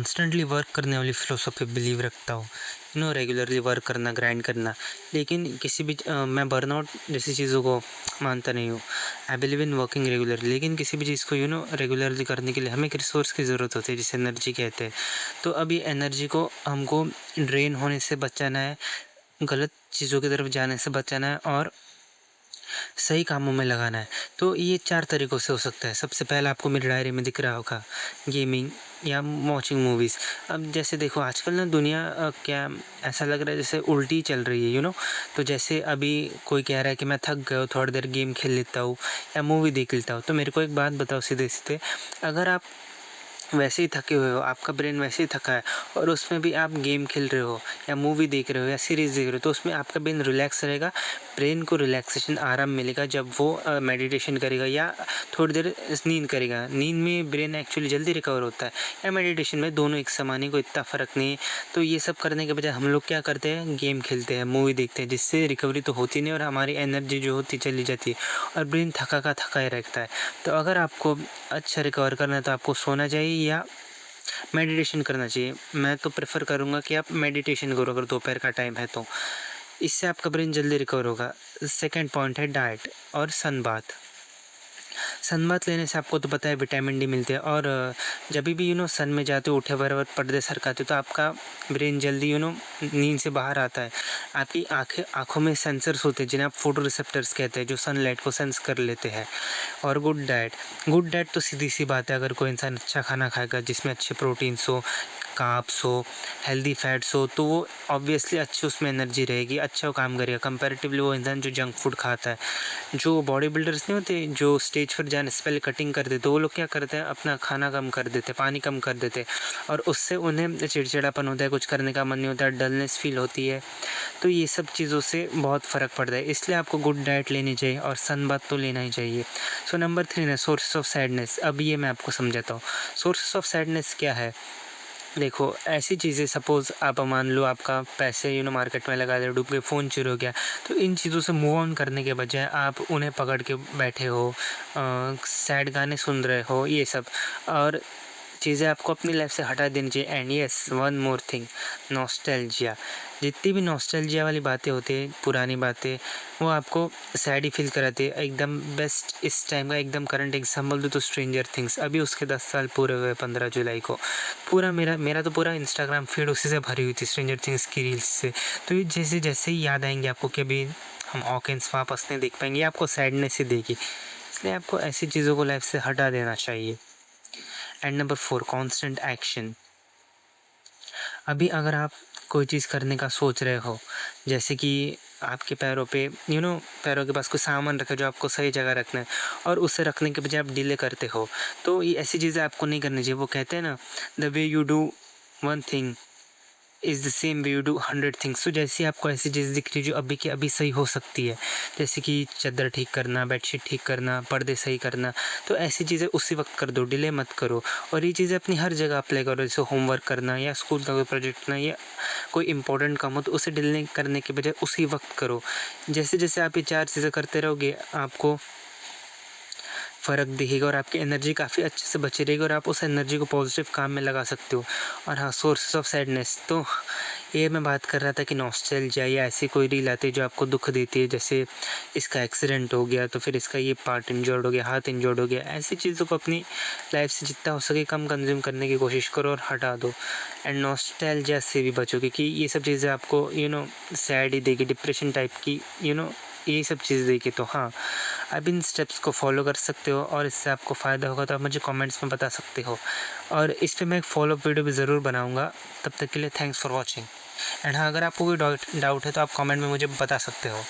Constantly work करने वाली philosophy believe रखता हूँ। रेगुलरली वर्क करना, ग्राइंड करना। लेकिन किसी भी मैं बर्नआउट जैसी चीज़ों को मानता नहीं हूँ। I believe in working regularly, लेकिन किसी भी चीज़ को रेगुलरली करने के लिए हमें एक रिसोर्स की ज़रूरत होती है, जिसे एनर्जी कहते हैं। तो अब ये एनर्जी को हमको ड्रेन होने से बचाना है, गलत चीज़ों की तरफ जाने से बचाना है और सही कामों में लगाना है। तो ये 4 तरीक़ों से हो सकता है। सबसे पहला आपको मेरी डायरी में दिख रहा होगा, गेमिंग या वॉचिंग मूवीज़। अब जैसे देखो आजकल ना दुनिया क्या ऐसा लग रहा है जैसे उल्टी चल रही है, तो जैसे अभी कोई कह रहा है कि मैं थक गया हूँ, थोड़ी देर गेम खेल लेता हूँ या मूवी देख लेता हूँ। तो मेरे को एक बात बताओ सीधे-सीधे, अगर आप वैसे ही थके हुए हो, आपका ब्रेन वैसे ही थका है और उसमें भी आप गेम खेल रहे हो या मूवी देख रहे हो या सीरीज़ देख रहे हो, तो उसमें आपका ब्रेन रिलैक्स रहेगा। ब्रेन को रिलैक्सेशन, आराम मिलेगा जब वो मेडिटेशन करेगा या थोड़ी देर नींद करेगा। नींद में ब्रेन एक्चुअली जल्दी रिकवर होता है या मेडिटेशन में, दोनों एक समान ही, कोई इतना फ़र्क नहीं है। तो ये सब करने के बजाय हम लोग क्या करते हैं, गेम खेलते हैं, मूवी देखते हैं, जिससे रिकवरी तो होती नहीं और हमारी एनर्जी जो होती चली जाती है और ब्रेन थका का थका ही रहता है। तो अगर आपको अच्छा रिकवर करना है तो आपको सोना चाहिए या मेडिटेशन करना चाहिए। मैं तो प्रेफ़र करूँगा कि आप मेडिटेशन करो अगर दोपहर का टाइम है तो। इससे आपका ब्रेन जल्दी रिकवर होगा। सेकंड पॉइंट है डाइट और सनबाथ। सनबाथ लेने से आपको तो पता है विटामिन डी मिलते हैं और जभी भी सन में जाते हो, उठे बराबर पर्दे सरकाते हो, तो आपका ब्रेन जल्दी नींद से बाहर आता है। आपकी आँखों में सेंसर्स होते हैं जिन्हें आप फोटो रिसेप्टर्स कहते हैं, जो सनलाइट को सेंस कर लेते हैं। और गुड डाइट तो सीधी-सी बात है, अगर कोई इंसान अच्छा खाना खाएगा जिसमें अच्छे प्रोटीन्स हो, कार्ब्स हो, हेल्दी फैट्स हो, तो वो ऑब्वियसली अच्छी उसमें एनर्जी रहेगी, अच्छा वो काम करेगा कंपैरेटिवली वो इंसान जो जंक फूड खाता है। जो बॉडी बिल्डर्स नहीं होते, जो स्टेज पर जाने से पहले कटिंग कर देते, वो लोग क्या करते हैं, अपना खाना कम कर देते, पानी कम कर देते और उससे उन्हें चिड़चिड़ापन होता है, कुछ करने का मन नहीं होता है, डलनेस फ़ील होती है। तो ये सब चीज़ों से बहुत फ़र्क पड़ता है, इसलिए आपको गुड डाइट लेनी चाहिए और सनबाथ तो लेना ही चाहिए। सो नंबर 3 है सोर्सेस ऑफ सैडनेस। अब ये मैं आपको समझाता हूँ। सोर्सेस ऑफ सैडनेस क्या है? देखो, ऐसी चीज़ें, सपोज़ आप मान लो आपका पैसे मार्केट में लगा दिए, डूब गए, फ़ोन चोरी हो गया, तो इन चीज़ों से मूव ऑन करने के बजाय आप उन्हें पकड़ के बैठे हो, सैड गाने सुन रहे हो, ये सब और चीज़ें आपको अपनी लाइफ से हटा देनी चाहिए। And yes, one more thing, nostalgia. जितनी भी नॉस्टैल्जिया वाली बातें होती हैं, पुरानी बातें, वो आपको सैड ही फ़ील कराती है। एकदम बेस्ट इस टाइम का एकदम करंट एग्ज़ाम्पल दूँ तो स्ट्रेंजर थिंग्स। अभी उसके 10 साल पूरे हुए 15 जुलाई को। पूरा मेरा तो पूरा इंस्टाग्राम फ़ीड उसी से भरी हुई थी, स्ट्रेंजर थिंग्स की रील्स से। तो ये जैसे-जैसे ही याद आएँगे आपको कि अभी हम हॉकिन्स वापस नहीं देख पाएँगे, आपको सैडनेस ही देगी। इसलिए आपको ऐसी चीज़ों को लाइफ से हटा देना चाहिए। And number 4, constant action. अभी अगर आप कोई चीज़ करने का सोच रहे हो, जैसे कि आपके पैरों पे पैरों के पास कोई सामान रखा है जो आपको सही जगह रखना है और उसे रखने के बजाय आप डिले करते हो, तो ये ऐसी चीज़ें आपको नहीं करनी चाहिए। वो कहते हैं ना, the way you do one thing is the same way you do 100 things. तो जैसे आपको ऐसी चीज़ दिख रही है जो अभी की अभी सही हो सकती है, जैसे कि चादर ठीक करना, बेडशीट ठीक करना, पर्दे सही करना, तो ऐसी चीज़ें उसी वक़्त कर दो, डिले मत करो। और ये चीज़ें अपनी हर जगह अप्लाई करो, जैसे होमवर्क करना या स्कूल का कोई प्रोजेक्ट करना या कोई इंपॉर्टेंट काम हो, तो उसे डिले करने के बजाय उसी वक़्त करो। जैसे-जैसे आप ये 4 चीज़ें करते रहोगे, आपको फ़र्क दिखेगा और आपकी एनर्जी काफ़ी अच्छे से बची रहेगी और आप उस एनर्जी को पॉज़िटिव काम में लगा सकते हो। और हाँ, सोर्सेस ऑफ सैडनेस, तो ये मैं बात कर रहा था कि नॉस्टैल्जिया या ऐसी कोई रील आती है जो आपको दुःख देती है, जैसे इसका एक्सीडेंट हो गया, तो फिर इसका ये पार्ट इंजर्ड हो गया, हाथ इंजर्ड हो गया। ऐसी चीज़ों को अपनी लाइफ़ से जितना हो सके कम कंज़्यूम करने की कोशिश करो और हटा दो। एंड नॉस्टैल्जिया से भी बचो, क्योंकि ये सब चीज़ें आपको सैड ही देगी, डिप्रेशन टाइप की, ये सब चीज़ देगी। तो हाँ, आप इन स्टेप्स को फ़ॉलो कर सकते हो और इससे आपको फ़ायदा होगा तो आप मुझे कमेंट्स में बता सकते हो और इस पे मैं एक फ़ॉलो-अप वीडियो भी ज़रूर बनाऊँगा। तब तक के लिए थैंक्स फॉर वॉचिंग। एंड हाँ, अगर आपको कोई डाउट है तो आप कमेंट में मुझे बता सकते हो।